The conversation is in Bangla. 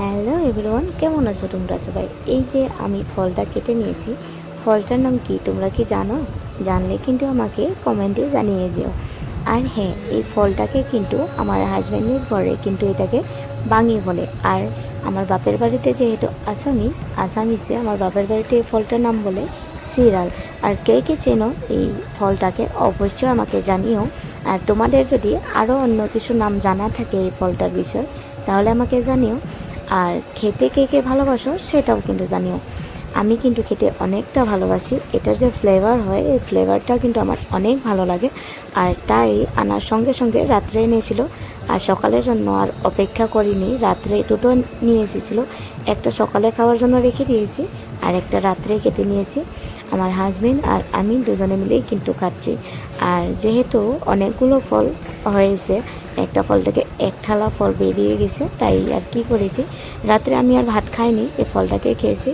হ্যালো এভরিওয়ান, কেমন আছো তোমরা সবাই? এই যে আমি ফলটা কেটে নিয়েছি, ফলটার নাম কি তোমরা কি জানো? জানলে কিন্তু আমাকে কমেন্টে জানিয়ে দিও। আর হ্যাঁ, এই ফলটাকে কিন্তু আমার হাজব্যান্ডের ঘরে কিন্তু এটাকে বাঙি বলে। আর আমার বাপের বাড়িতে যেহেতু আসামিসে আমার বাপের বাড়িতে এই ফলটার নাম বলে সিরাল। আর কে কে চেনো এই ফলটাকে অবশ্যই আমাকে জানিও। আর তোমাদের যদি আরও অন্য কিছু নাম জানা থাকে এই ফলটার বিষয়, তাহলে আমাকে জানিও। আর খেতে কে কে ভালোবাসো সেটাও কিন্তু জানিও। আমি কিন্তু খেতে অনেকটা ভালোবাসি, এটার যে ফ্লেভার হয় এই ফ্লেভারটা কিন্তু আমার অনেক ভালো লাগে। আর তাই আনার সঙ্গে সঙ্গে রাত্রে এনেছিল, আর সকালের জন্য আর অপেক্ষা করিনি, রাত্রে দুটো নিয়ে এসেছিলো। একটা সকালে খাওয়ার জন্য রেখে দিয়েছি, আর একটা রাত্রে কেটে নিয়েছি। আমার হাজবেন্ড আর আমি দুজনে মিলেই কিন্তু খাচ্ছি। আর যেহেতু অনেকগুলো ফল হয়েছে, একটা ফল থেকে এক থালা ফল বেরিয়ে গেছে, তাই আর কি করেছি, রাত্রে আমি আর ভাত খাইনি, এই ফলটাকে খেয়েছি।